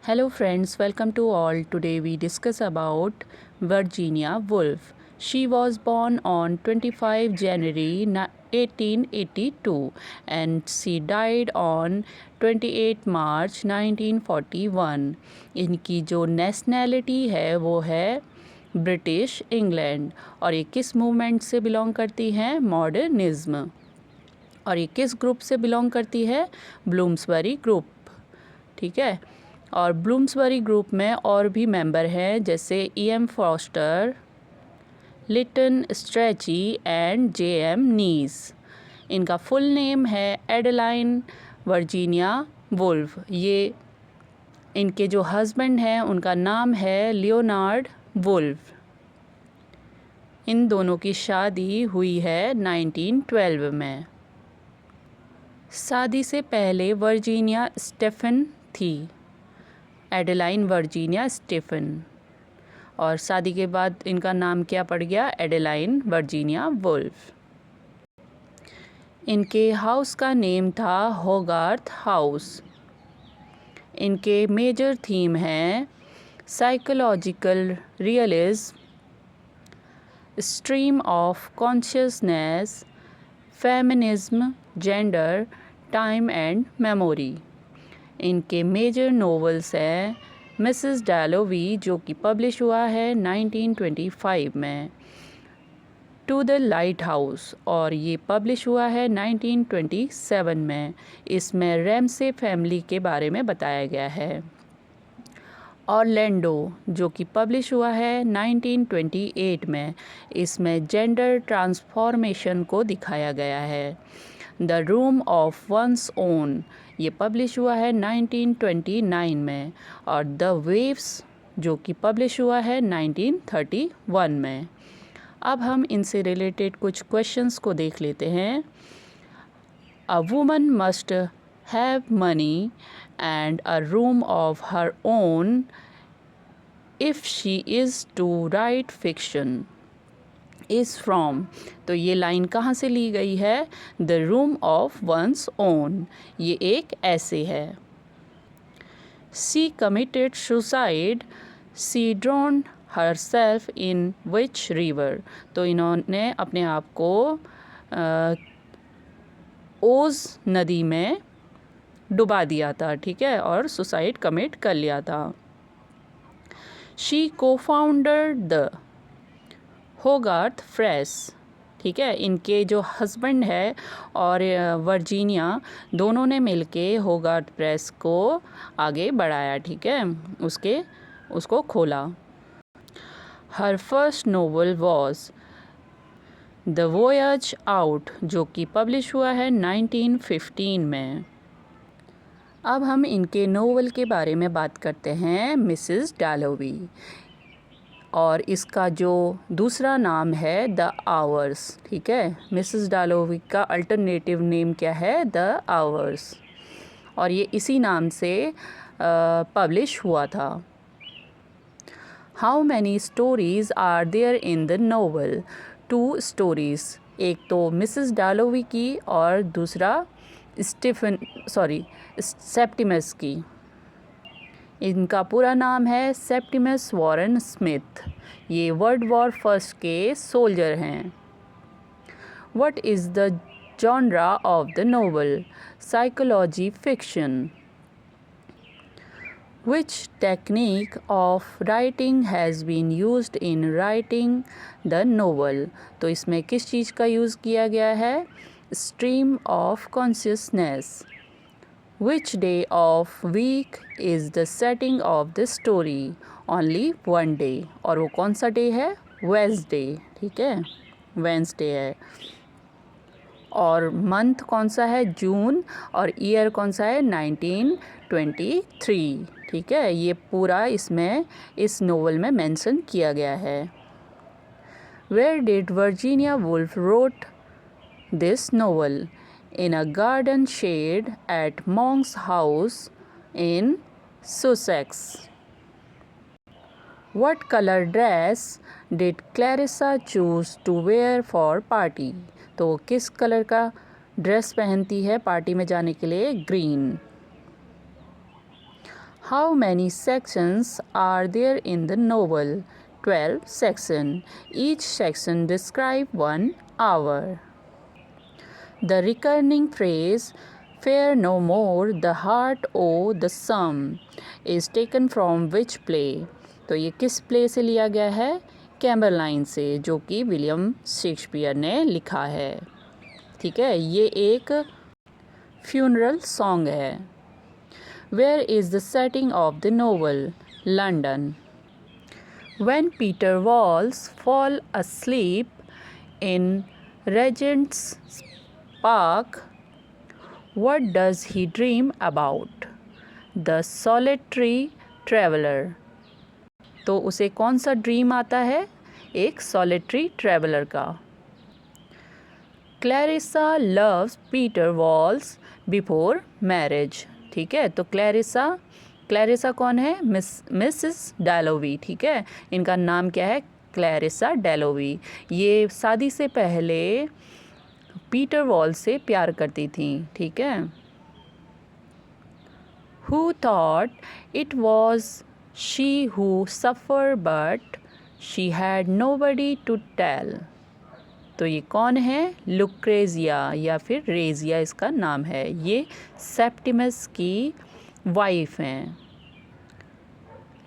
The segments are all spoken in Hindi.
Hello friends, welcome to all. Today we discuss about Virginia Woolf. She was born on 25 January 1882 and she died on 28 March 1941. इनकी जो नेशनैलिटी है वो है ब्रिटिश इंग्लैंड और ये किस मूवमेंट से बिलोंग करती हैं? मॉडर्निज्म। और ये किस ग्रुप से बिलोंग करती है? Bloomsbury group. ठीक है। और ब्लूम्सबरी ग्रुप में और भी मेंबर हैं जैसे E.M. Forster, Lytton Strachey and J.M. Keynes. इनका फुल नेम है एडेलाइन वर्जीनिया वुल्फ। ये इनके जो हस्बैंड हैं उनका नाम है लियोनार्ड वुल्फ। इन दोनों की शादी हुई है 1912 में। शादी से पहले वर्जीनिया स्टेफन थी, एडेलाइन वर्जीनिया स्टेफन, और शादी के बाद इनका नाम क्या पड़ गया? Adeline Virginia Woolf. इनके हाउस का नेम था होगार्थ हाउस। इनके मेजर थीम हैं psychological realism, stream of consciousness, feminism, gender, time and memory. इनके मेजर नोवेल्स हैं मिसेस डैलोवी जो कि पब्लिश हुआ है 1925 में, टू द लाइट हाउस, और ये पब्लिश हुआ है 1927 में। इसमें रैमसे फैमिली के बारे में बताया गया है। ऑरलैंडो जो कि पब्लिश हुआ है 1928 में। इसमें जेंडर ट्रांसफॉर्मेशन को दिखाया गया है। The room of one's own ये पब्लिश हुआ है 1929 में। और द वेव्स जो कि पब्लिश हुआ है 1931 में। अब हम इनसे रिलेटेड कुछ क्वेश्चंस को देख लेते हैं। A woman must have money and a room of her own if she is to write fiction is from. तो ये लाइन कहाँ से ली गई है? The room of one's own, ये एक ऐसे है। She committed suicide, she drowned herself in which river. तो इन्होंने अपने आप को ओज नदी में डुबा दिया था, ठीक है, और सुसाइड कमिट कर लिया था। शी को फाउंडर द होगार्थ प्रेस, ठीक है। इनके जो हस्बैंड है और वर्जीनिया दोनों ने मिलके होगार्थ प्रेस को आगे बढ़ाया, ठीक है, उसको खोला। Her first novel was the voyage out जो कि पब्लिश हुआ है 1915 में। अब हम इनके नोवेल के बारे में बात करते हैं, मिसेस डैलोवी, और इसका जो दूसरा नाम है द आवर्स, ठीक है। मिसेस डैलोवी का अल्टरनेटिव नेम क्या है? द आवर्स, और ये इसी नाम से पब्लिश हुआ था। How many stories are there in the novel? 2 stories, एक तो मिसेस डैलोवी की और दूसरा सेप्टिमस की। इनका पूरा नाम है सेप्टिमस वॉरेन स्मिथ। ये वर्ल्ड वॉर फर्स्ट के सोल्जर हैं। What is the genre of the novel? Psychology fiction. Which technique of writing has been used in writing the novel? तो इसमें किस चीज़ का यूज़ किया गया है? Stream of consciousness. Which day of week is the setting of the story? Only one day. और वो कौन सा डे है? Wednesday, ठीक है, Wednesday है। और मंथ कौन सा है? जून, और ईयर कौन सा है? 1923, ठीक है। ये पूरा इसमें इस नोवेल में मेंशन किया गया है। Where did Virginia Woolf wrote this novel? In a garden shed at Monk's House in Sussex. What color dress did Clarissa choose to wear for party? तो किस कलर का ड्रेस पहनती है पार्टी में जाने के लिए? Green. How many sections are there in the novel? 12 sections. Each section describe 1 hour. The recurring phrase "Fear no more, the heart o' the sum" is taken from which play? तो ये किस प्ले से लिया गया है? कैम्बरलाइन से, जो कि विलियम शेक्सपियर ने लिखा है। ठीक है, ये एक फ्यूनरल सॉन्ग है। Where is the setting of the novel? London. When Peter Walsh fall asleep in Regent's Park, what does he dream about? The solitary traveler. तो उसे कौन सा ड्रीम आता है? एक सॉलिटरी ट्रैवलर का। Clarissa loves Peter walls before marriage. ठीक है, तो क्लैरिसा कौन है? मिसेस डैलोवी। ठीक है, इनका नाम क्या है? क्लैरिसा डैलोवी। ये शादी से पहले पीटर वॉल्स से प्यार करती थी। ठीक है। Who thought it was she who suffered but she had nobody to tell? तो ये कौन है? लुक्रेजिया या फिर रेजिया इसका नाम है। ये सेप्टिमस की वाइफ हैं।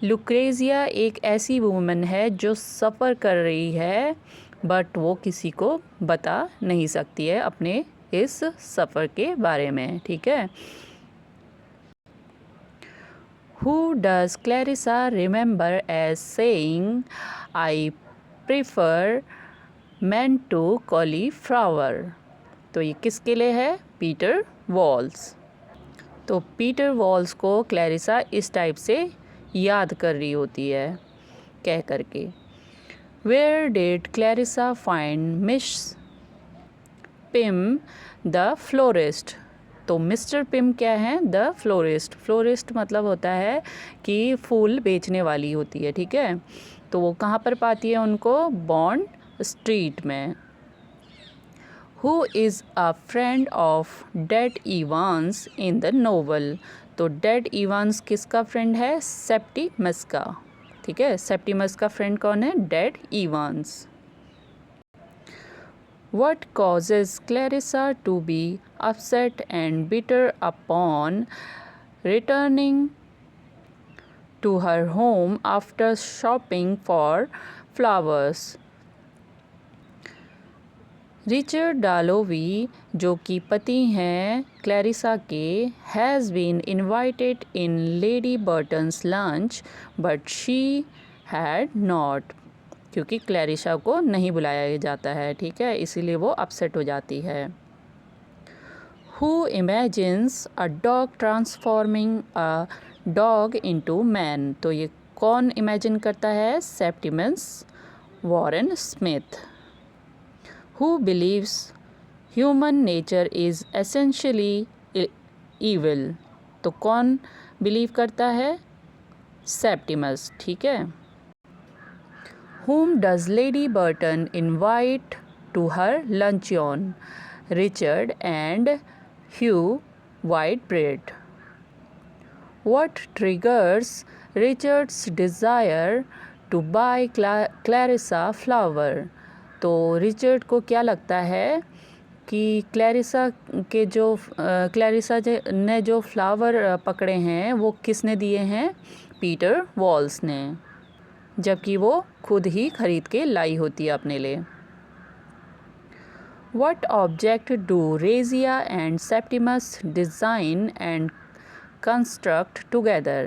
लुक्रेजिया एक ऐसी वुमन है जो सफ़र कर रही है बट वो किसी को बता नहीं सकती है अपने इस सफ़र के बारे में। ठीक है। Who does Clarissa remember as saying, "I prefer mint to cauliflower"? तो ये किसके लिए है? Peter walls. तो पीटर वॉल्स को क्लैरिसा इस टाइप से याद कर रही होती है कह करके। Where did Clarissa find Miss Pym the florist? तो मिस्टर पिम क्या है? द फ्लोरिस्ट मतलब होता है कि फूल बेचने वाली होती है। ठीक है, तो वो कहाँ पर पाती है उनको? बॉन्ड स्ट्रीट में। Who is a friend of dead Evans in the novel? तो डेड इवांस किसका फ्रेंड है? सेप्टिमस का। ठीक है, सेप्टिमस का फ्रेंड कौन है? Dead Evans. What causes Clarissa to be upset and bitter upon returning to her home after shopping for flowers? Richard Dalloway, जो कि पति हैं क्लैरिसा के, has been invited in lady Bruton's lunch but she had not. क्योंकि क्लैरिसा को नहीं बुलाया जाता है। ठीक है, इसीलिए वो अपसेट हो जाती है। Who imagines a dog transforming a dog into man? तो ये कौन इमेजिन करता है? Septimus Warren Smith. Who believes human nature is essentially evil? तो कौन बिलीव करता है? सेप्टिमस। ठीक है। Whom does Lady Burton invite to her luncheon? Richard and Hugh Whitebread. What triggers Richard's desire to buy Clarissa flower? तो रिचर्ड को क्या लगता है कि क्लैरिसा ने जो फ्लावर पकड़े हैं वो किसने दिए हैं? पीटर वॉल्स ने, जबकि वो खुद ही खरीद के लाई होती है अपने लिए। What object do Razia and Septimus design and construct together?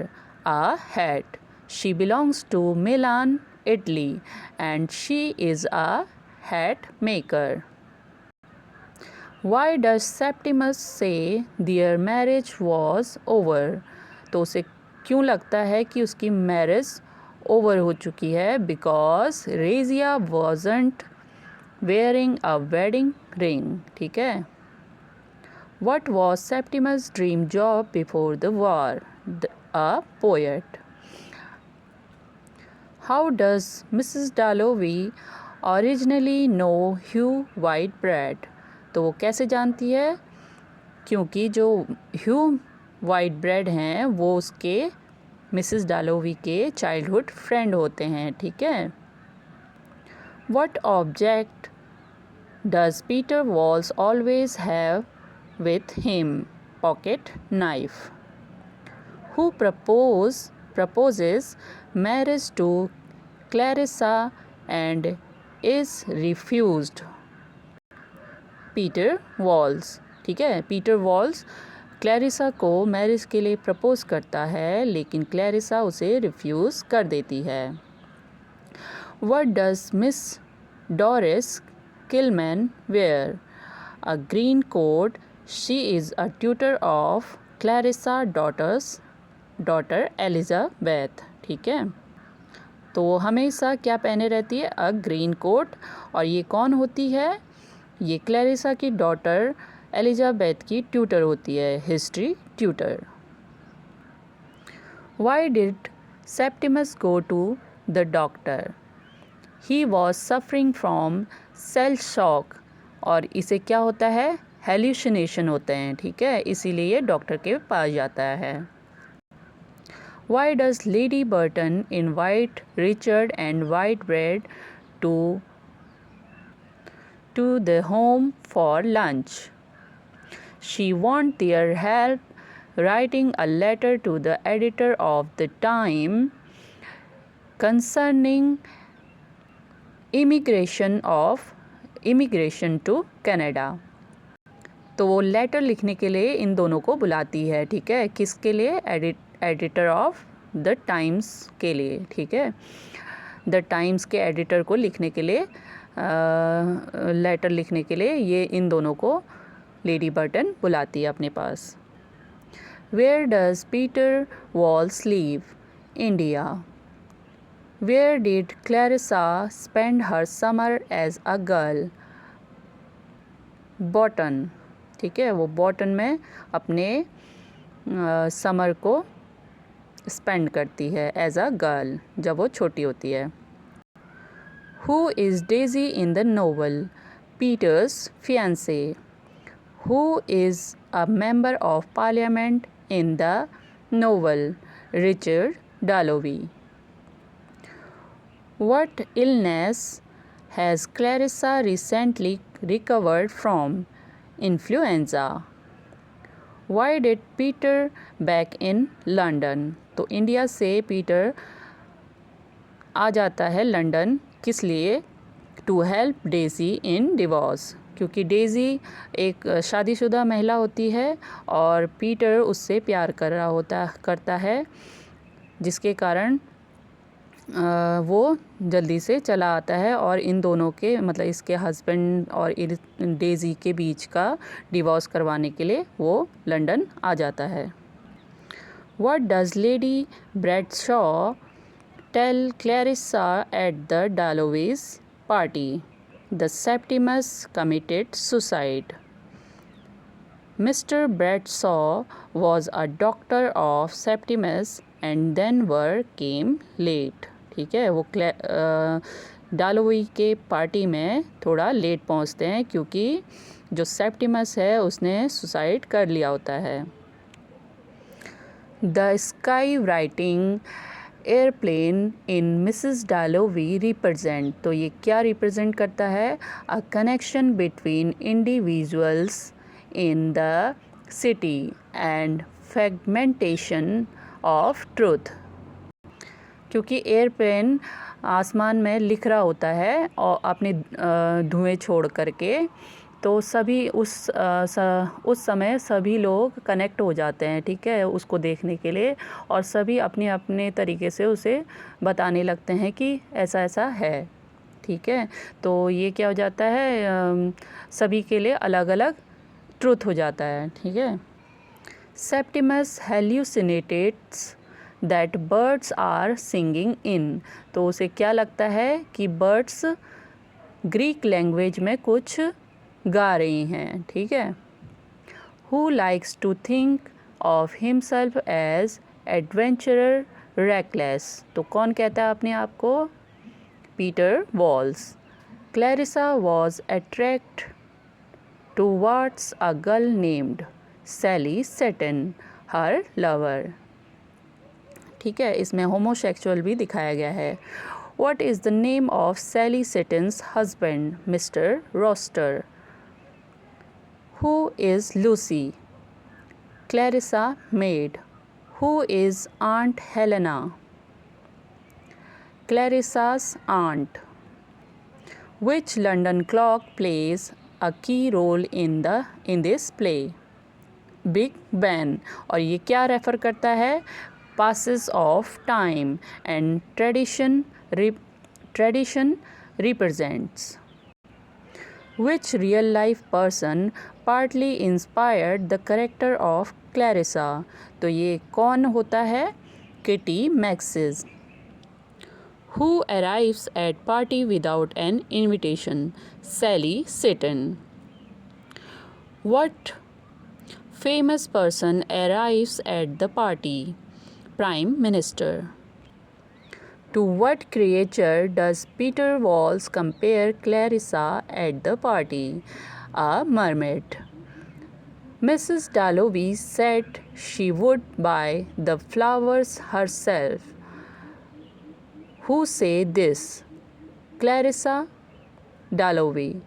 A hat. She belongs to Milan, Italy, and she is a hat maker. Why does Septimus say their marriage was over? तो उसे क्यों लगता है कि उसकी मैरिज ओवर हो चुकी है? Because Rezia wasn't wearing a wedding ring. ठीक है। What was Septimus dream job before the war? A poet. How does Mrs Dalloway originally know Hugh Whitbread? तो वो कैसे जानती है? क्योंकि जो ह्यू वाइटब्रेड हैं वो उसके मिसेस डालोवी के चाइल्डहुड फ्रेंड होते हैं, ठीक है। What object does Peter walls always have with him? Pocket knife. Who proposes marriage to Clarissa and is refused? Peter walls, ठीक है। पीटर वॉल्स क्लैरिसा को मैरिज के लिए प्रपोज करता है, लेकिन क्लैरिसा उसे रिफ्यूज़ कर देती है। What does Miss Doris Kilman wear? A green coat. She is a tutor of Clarissa daughter Elizabeth, ठीक है। तो हमेशा क्या पहने रहती है? A green coat. और ये कौन होती है? ये क्लैरिसा की डॉटर एलिजाबेथ की ट्यूटर होती है, history tutor. Why did Septimus go to the doctor? He was suffering from shell shock. और इसे क्या होता है? हेल्यूसिनेशन होते हैं, ठीक है, इसीलिए ये डॉक्टर के पास जाता है। Why does lady Burton invite Richard and white bread to the home for lunch? She want their help writing a letter to the editor of the Time concerning immigration to Canada. तो वो लेटर लिखने के लिए इन दोनों को बुलाती है, ठीक है। किसके लिए? एडिटर ऑफ द टाइम्स के लिए, ठीक है। द टाइम्स के एडिटर को लिखने के लिए, लेटर लिखने के लिए ये इन दोनों को लेडी बर्टन बुलाती है अपने पास। Where does Peter Walsh live? India. Where did Clarissa spend her summer as a girl? Bourton, ठीक है, वो बॉटन में अपने समर को स्पेंड करती है एज अ गर्ल, जब वो छोटी होती है। Who is Daisy in the novel? Peter's fiancée. Who is a member of parliament in the novel? Richard Dalloway. What illness has Clarissa recently recovered from? Influenza. Why did Peter back in London? तो इंडिया से पीटर आ जाता है लंदन, किस लिए? To help Daisy in divorce, क्योंकि डेज़ी एक शादीशुदा महिला होती है और पीटर उससे प्यार करता है, जिसके कारण वो जल्दी से चला आता है और इन दोनों के, मतलब इसके हस्बैंड और डेज़ी के बीच का डिवोर्स करवाने के लिए वो लंदन आ जाता है। What does lady Bradshaw tell Clarissa at the Dalloways' party? The Septimus committed suicide. Mr. Bradshaw was a doctor of Septimus and then were came late. ठीक है, वो डालोवी के पार्टी में थोड़ा लेट पहुंचते हैं क्योंकि जो सेप्टिमस है उसने सुसाइड कर लिया होता है। The sky writing airplane in Mrs Dalloway represent, तो ये क्या रिप्रेजेंट करता है? A connection between individuals in the city and fragmentation of truth. क्योंकि एयरप्लेन आसमान में लिख रहा होता है और अपने धुएं छोड़ करके, तो सभी उस समय सभी लोग कनेक्ट हो जाते हैं, ठीक है, उसको देखने के लिए, और सभी अपने अपने तरीके से उसे बताने लगते हैं कि ऐसा ऐसा है, ठीक है। तो ये क्या हो जाता है, सभी के लिए अलग अलग ट्रूथ हो जाता है, ठीक है। Septimus hallucinates that birds are singing in, तो उसे क्या लगता है कि बर्ड्स ग्रीक लैंग्वेज में कुछ गा रही हैं, ठीक है। Who likes to think of himself as adventurer reckless, तो कौन कहता है अपने आप को? Peter Walsh. Clarissa was attract towards a girl named Sally Seton, her lover. ठीक है, इसमें होमोसेक्सुअल भी दिखाया गया है। What is the name of Sally Sitton's husband, Mr. Roster? Who is Lucy? Clarissa Maid. Who is Aunt Helena? Clarissa's aunt. Which London clock plays a key role in this play? Big Ben. और ये क्या रेफ़र करता है? Passes of time and tradition represents. Which real life person partly inspired the character of Clarissa? तो ये कौन होता है? Kitty Maxis. Who arrives at party without an invitation? Sally Sitton. What famous person arrives at the party? Prime Minister. To what creature does Peter Walsh compare Clarissa at the party? A mermaid. Mrs. Dalloway said she would buy the flowers herself. Who said this? Clarissa Dalloway.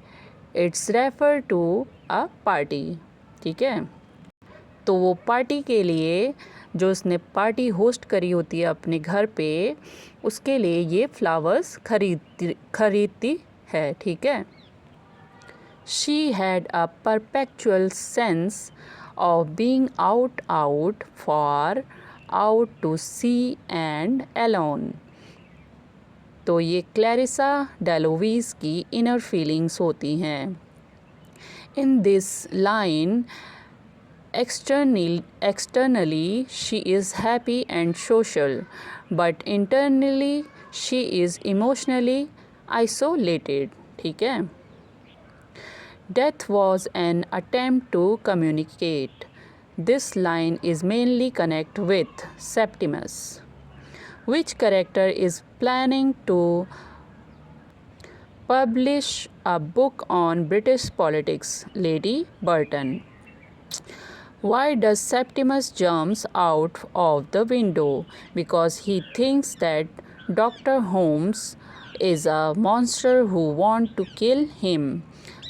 It's referred to a party. ठीक है, तो वो पार्टी के लिए जो उसने पार्टी होस्ट करी होती है अपने घर पे, उसके लिए ये फ्लावर्स खरीदती है। ठीक है। She had a perpetual sense of being out for out to sea and alone. तो ये क्लैरिसा डेलोवीज की इनर फीलिंग्स होती हैं। In this line externally she is happy and social, but internally she is emotionally isolated. ठीक है। Death was an attempt to communicate. This line is mainly connect with Septimus. Which character is planning to publish a book on British politics? Lady Burton. Why does Septimus jumps out of the window? Because he thinks that Dr. Holmes is a monster who want to kill him.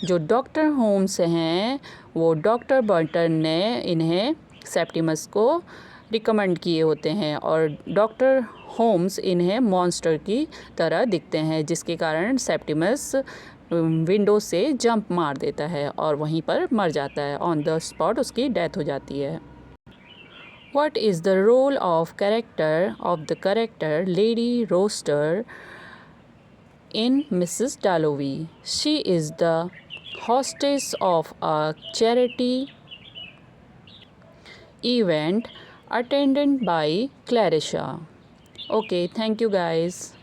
जो डॉक्टर होम्स हैं वो डॉक्टर बर्टन ने इन्हें सेप्टिमस को रिकमेंड किए होते हैं और डॉक्टर होम्स इन्हें मॉन्स्टर की तरह दिखते हैं, जिसके कारण सेप्टिमस विंडो से जंप मार देता है और वहीं पर मर जाता है। ऑन द स्पॉट उसकी डेथ हो जाती है। What is the role of the character Lady Roster in Mrs. Dalloway? She is the hostess of a charity event attended by Clarissa. Okay, thank you guys.